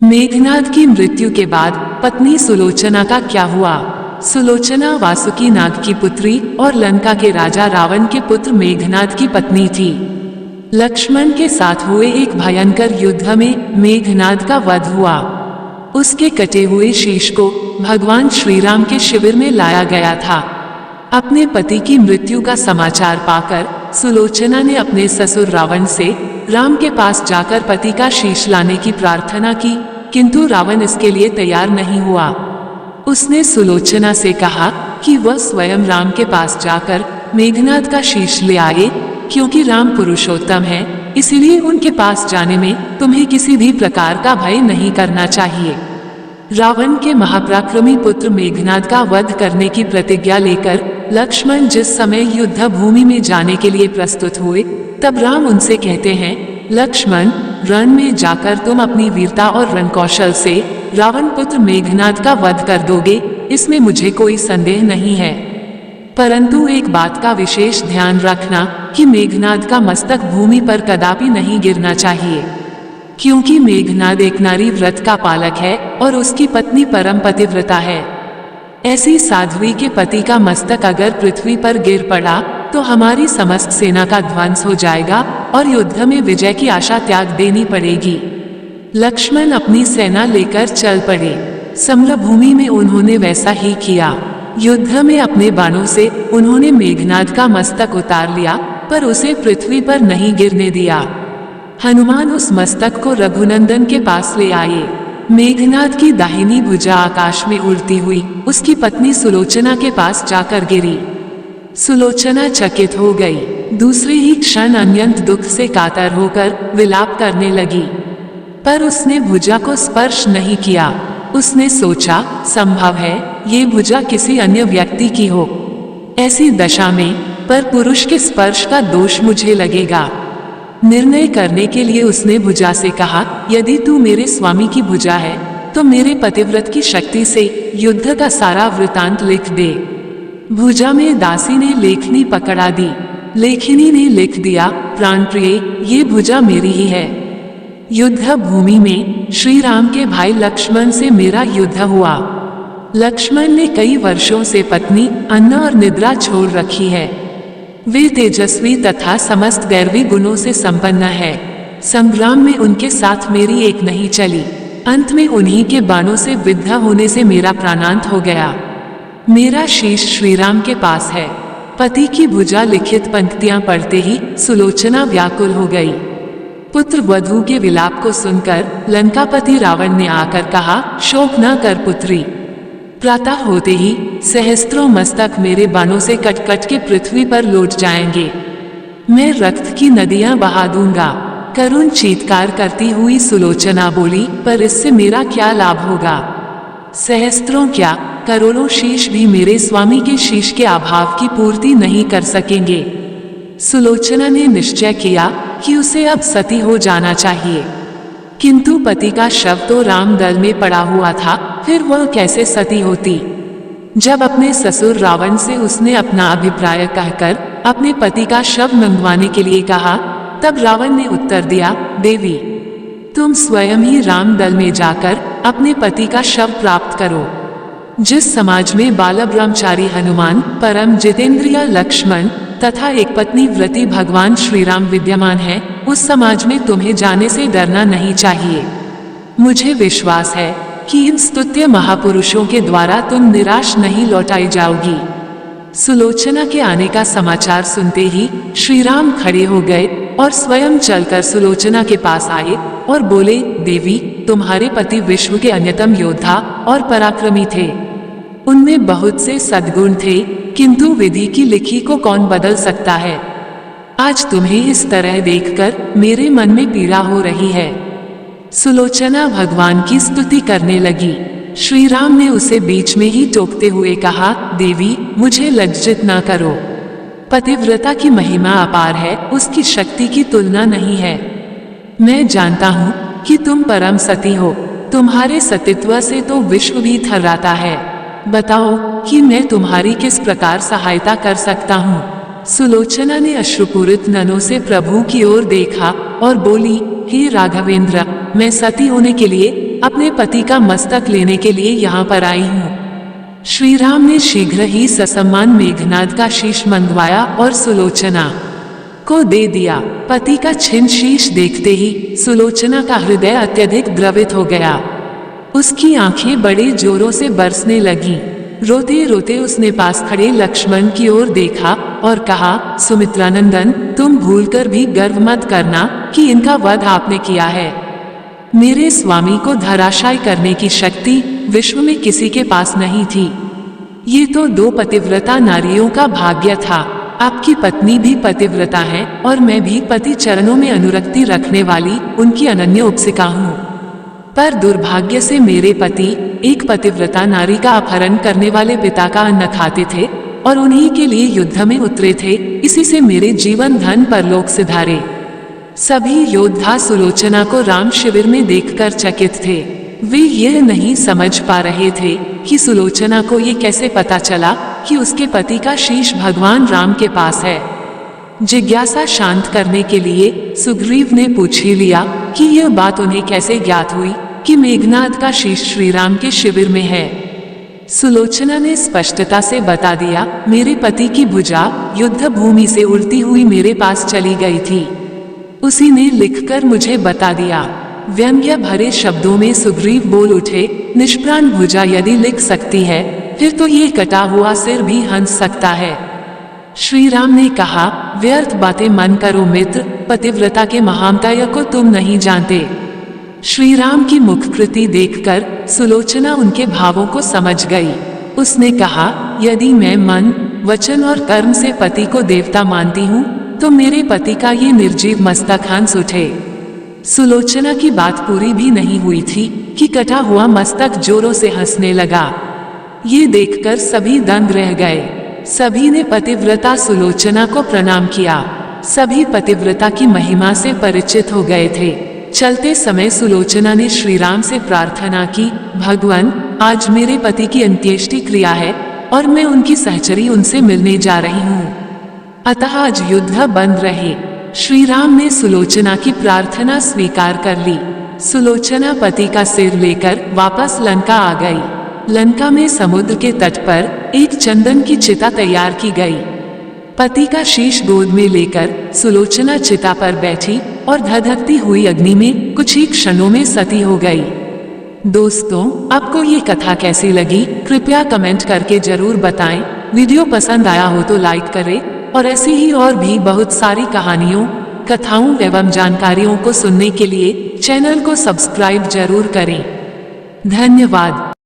मेघनाद की मृत्यु के बाद पत्नी सुलोचना का क्या हुआ। सुलोचना वासुकी नाग की पुत्री और लंका के राजा रावण के पुत्र मेघनाद की पत्नी थी। लक्ष्मण के साथ हुए एक भयंकर युद्ध में मेघनाद का वध हुआ। उसके कटे हुए शीश को भगवान श्री राम के शिविर में लाया गया था। अपने पति की मृत्यु का समाचार पाकर सुलोचना ने अपने ससुर रावण से राम के पास जाकर पति का शीश लाने की प्रार्थना की, किंतु रावण इसके लिए तैयार नहीं हुआ। उसने सुलोचना से कहा कि वह स्वयं राम के पास जाकर मेघनाद का शीश ले आए, क्योंकि राम पुरुषोत्तम है, इसलिए उनके पास जाने में तुम्हें किसी भी प्रकार का भय नहीं करना चाहिए। रावण के महापराक्रमी पुत्र मेघनाद का वध करने की प्रतिज्ञा लेकर लक्ष्मण जिस समय युद्ध भूमि में जाने के लिए प्रस्तुत हुए, तब राम उनसे कहते हैं, लक्ष्मण, रण में जाकर तुम अपनी वीरता और रणकौशल से रावण पुत्र मेघनाद का वध कर दोगे, इसमें मुझे कोई संदेह नहीं है। परंतु एक बात का विशेष ध्यान रखना कि मेघनाद का मस्तक भूमि पर कदापि नहीं गिरना चाहिए, क्योंकि मेघनाद एक नारी व्रत का पालक है और उसकी पत्नी परम पतिव्रता है। ऐसी साध्वी के पति का मस्तक अगर पृथ्वी पर गिर पड़ा तो हमारी समस्त सेना का ध्वंस हो जाएगा और युद्ध में विजय की आशा त्याग देनी पड़ेगी। लक्ष्मण अपनी सेना लेकर चल पड़े। समरभूमि में उन्होंने वैसा ही किया। युद्ध में अपने बाणों से उन्होंने मेघनाद का मस्तक उतार लिया, पर उसे पृथ्वी पर नहीं गिरने दिया। हनुमान उस मस्तक को रघुनंदन के पास ले आए। मेघनाद की दाहिनी भुजा आकाश में उड़ती हुई उसकी पत्नी सुलोचना के पास जाकर गिरी। सुलोचना चकित हो गई। दूसरे ही क्षण अत्यंत दुख से कातर होकर विलाप करने लगी, पर उसने भुजा को स्पर्श नहीं किया। उसने सोचा, संभव है ये भुजा किसी अन्य व्यक्ति की हो। ऐसी दशा में पर पुरुष के स्पर्श का दोष मुझे लगेगा। निर्णय करने के लिए उसने भुजा से कहा, यदि तू मेरे स्वामी की भुजा है तो मेरे पतिव्रत की शक्ति से युद्ध का सारा वृतांत लिख दे। भुजा में दासी ने लेखनी पकड़ा दी। लेखनी ने लिख दिया, प्राणप्रिय, ये भुजा मेरी ही है। युद्ध भूमि में श्री राम के भाई लक्ष्मण से मेरा युद्ध हुआ। लक्ष्मण ने कई वर्षों से पत्नी, अन्न और निद्रा छोड़ रखी है। वे तेजस्वी तथा समस्त दैवी गुणों से संपन्न है। संग्राम में उनके साथ मेरी एक नहीं चली। अंत में उन्हीं के बाणों से विद्ध होने से मेरा प्राणांत हो गया। मेरा शीश श्री राम के पास है। पति की भुजा लिखित पंक्तियां पढ़ते ही सुलोचना व्याकुल हो गई। पुत्र वधू के विलाप को सुनकर लंकापति रावण ने आकर कहा, शोक न कर पुत्री। प्रातः होते ही सहस्त्रों मस्तक मेरे बाणों से कट कट के पृथ्वी पर लौट जाएंगे। मैं रक्त की नदियां बहा दूंगा। करुण चीत्कार करती हुई सुलोचना बोली, पर इससे मेरा क्या लाभ होगा। सहस्त्रों क्या, करोड़ों शीश भी मेरे स्वामी के शीश के अभाव की पूर्ति नहीं कर सकेंगे। सुलोचना ने निश्चय किया कि उसे अब सती हो जाना चाहिए, किंतु पति का शव तो रामदल में पड़ा हुआ था, फिर वह कैसे सती होती। जब अपने ससुर रावण से उसने अपना अभिप्राय कहकर अपने पति का शव मंगवाने के लिए कहा, तब रावण ने उत्तर दिया, देवी, तुम स्वयं ही रामदल में जाकर अपने पति का शव प्राप्त करो। जिस समाज में बाल ब्रह्मचारी हनुमान, परम जितेंद्रिय लक्ष्मण तथा एक पत्नी व्रती भगवान श्री राम विद्यमान है, उस समाज में तुम्हें जाने से डरना नहीं चाहिए। मुझे विश्वास है कि इन स्तुत्य महापुरुषों के द्वारा तुम निराश नहीं लौटाई जाओगी। सुलोचना के आने का समाचार सुनते ही श्री राम खड़े हो गए और स्वयं चलकर सुलोचना के पास आए और बोले, देवी, तुम्हारे पति विश्व के अन्यतम योद्धा और पराक्रमी थे। उनमें बहुत से सद्गुण थे, किंतु विधि की लिखी को कौन बदल सकता है। आज तुम्हें इस तरह देखकर मेरे मन में पीड़ा हो रही है। सुलोचना भगवान की स्तुति करने लगी। श्री राम ने उसे बीच में ही टोकते हुए कहा, देवी, मुझे लज्जित न करो। पतिव्रता की महिमा अपार है, उसकी शक्ति की तुलना नहीं है। मैं जानता हूँ कि तुम परम सती हो। तुम्हारे सतीत्व से तो विश्व भी थर्राता है। बताओ कि मैं तुम्हारी किस प्रकार सहायता कर सकता हूँ। सुलोचना ने अश्रुपूरित नयनों से प्रभु की ओर देखा और बोली, हे राघवेंद्र, मैं सती होने के लिए अपने पति का मस्तक लेने के लिए यहाँ पर आई हूँ। श्री राम ने शीघ्र ही ससम्मान मेघनाद का शीश मंगवाया और सुलोचना को दे दिया। पति का छिन्न शीश देखते ही सुलोचना का हृदय अत्यधिक द्रवित हो गया। उसकी आंखें बड़े जोरों से बरसने लगीं। रोते रोते उसने पास खड़े लक्ष्मण की ओर देखा और कहा, सुमित्रानंदन, तुम भूलकर भी गर्व मत करना कि इनका वध आपने किया है। मेरे स्वामी को धराशायी करने की शक्ति विश्व में किसी के पास नहीं थी। ये तो 2 पतिव्रता नारियों का भाग्य था। आपकी पत्नी भी पतिव्रता है और मैं भी पति चरणों में अनुरक्ति रखने वाली उनकी अनन्य उपासिका हूँ। पर दुर्भाग्य से मेरे पति एक पतिव्रता नारी का अपहरण करने वाले पिता का अन्न खाते थे और उन्हीं के लिए युद्ध में उतरे थे। इसी से मेरे जीवन धन परलोक सिधारे। सभी योद्धा सुलोचना को राम शिविर में देखकर चकित थे। वे यह नहीं समझ पा रहे थे कि सुलोचना को ये कैसे पता चला कि उसके पति का शीश भगवान राम के पास है। जिज्ञासा शांत करने के लिए सुग्रीव ने पूछ ही लिया कि यह बात उन्हें कैसे ज्ञात हुई कि मेघनाद का शीश श्री राम के शिविर में है। सुलोचना ने स्पष्टता से बता दिया, मेरे पति की भुजा युद्ध भूमि से उड़ती हुई मेरे पास चली गई थी। उसी ने लिखकर मुझे बता दिया। व्यंग्य भरे शब्दों में सुग्रीव बोल उठे, निष्प्राण भुजा यदि लिख सकती है फिर तो ये कटा हुआ सिर भी हंस सकता है। श्री राम ने कहा, व्यर्थ बातें मन करो मित्र, पतिव्रता के महामतय को तुम नहीं जानते। श्री राम की मुखकृति देखकर सुलोचना उनके भावों को समझ गई। उसने कहा, यदि मैं मन, वचन और कर्म से पति को देवता मानती हूँ तो मेरे पति का ये निर्जीव मस्तक हंस उठे। सुलोचना की बात पूरी भी नहीं हुई थी कि कटा हुआ मस्तक जोरों से हंसने लगा। ये देखकर सभी दंग रह गए। सभी ने पतिव्रता सुलोचना को प्रणाम किया। सभी पतिव्रता की महिमा से परिचित हो गए थे। चलते समय सुलोचना ने श्री राम से प्रार्थना की, भगवान, आज मेरे पति की अंत्येष्टि क्रिया है और मैं उनकी सहचरी उनसे मिलने जा रही हूँ, अतः आज युद्ध बंद रहे। श्री राम ने सुलोचना की प्रार्थना स्वीकार कर ली। सुलोचना पति का सिर लेकर वापस लंका आ गई। लंका में समुद्र के तट पर एक चंदन की चिता तैयार की गई। पति का शीश गोद में लेकर सुलोचना चिता पर बैठी और धधकती हुई अग्नि में कुछ ही क्षणों में सती हो गई। दोस्तों, आपको ये कथा कैसी लगी कृपया कमेंट करके जरूर बताएं। वीडियो पसंद आया हो तो लाइक करें और ऐसी ही और भी बहुत सारी कहानियों, कथाओं एवं जानकारियों को सुनने के लिए चैनल को सब्सक्राइब जरूर करें। धन्यवाद।